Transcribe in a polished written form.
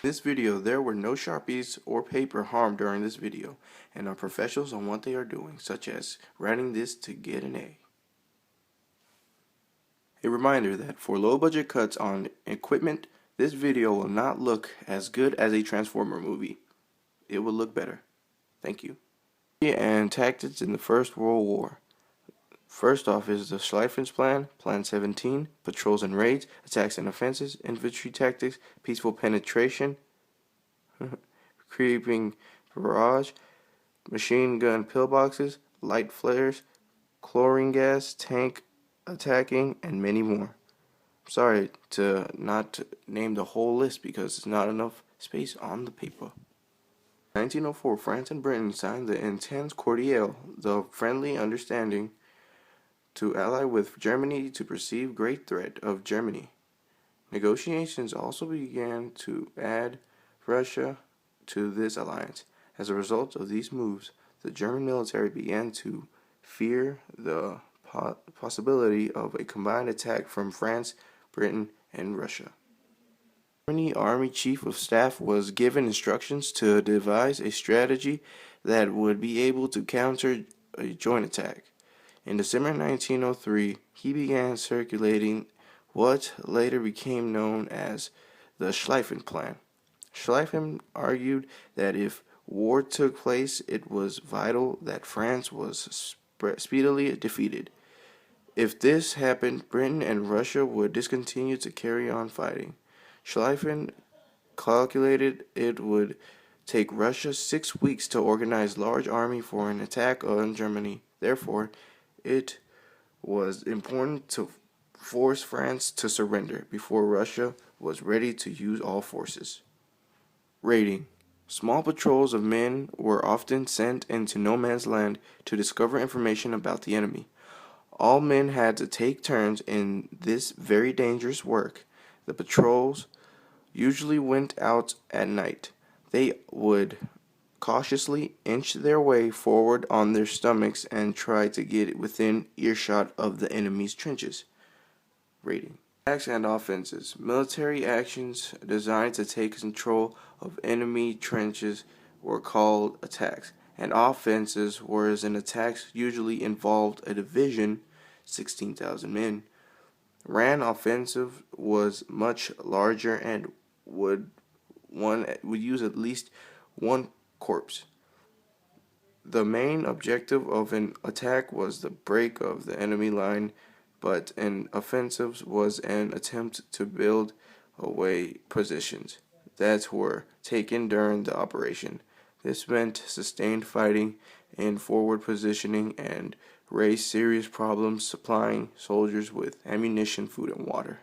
In this video, there were no Sharpies or paper harmed during this video and are professionals on what they are doing, such as writing this to get an A. A reminder that for low budget cuts on equipment, this video will not look as good as a Transformer movie. It will look better. Thank you. And tactics in the First World War. First off is the Schleifen's Plan, Plan 17, patrols and raids, attacks and offenses, infantry tactics, peaceful penetration, creeping barrage, machine gun pillboxes, light flares, chlorine gas, tank attacking, and many more. I'm sorry to not name the whole list because there's not enough space on the paper. In 1904, France and Britain signed the Entente Cordiale, the friendly understanding to ally with Germany to perceive great threat of Germany. Negotiations also began to add Russia to this alliance. As a result of these moves, the German military began to fear the possibility of a combined attack from France, Britain, and Russia. Germany Army Chief of Staff was given instructions to devise a strategy that would be able to counter a joint attack. In December 1903, he began circulating what later became known as the Schlieffen Plan. Schlieffen argued that if war took place, it was vital that France was speedily defeated. If this happened, Britain and Russia would discontinue to carry on fighting. Schlieffen calculated it would take Russia 6 weeks to organize a large army for an attack on Germany. Therefore, it was important to force France to surrender before Russia was ready to use all forces. Raiding. Small patrols of men were often sent into no man's land to discover information about the enemy. All men had to take turns in this very dangerous work. The patrols usually went out at night. They would cautiously inch their way forward on their stomachs and try to get within earshot of the enemy's trenches. Raiding. Attacks and offenses. Military actions designed to take control of enemy trenches were called attacks, and offenses, whereas an attack usually involved a division, 16,000 men. Ran offensive was much larger and would use at least one corps. The main objective of an attack was the break of the enemy line, but an offensive was an attempt to build away positions that were taken during the operation. This meant sustained fighting and forward positioning and raised serious problems supplying soldiers with ammunition, food, and water.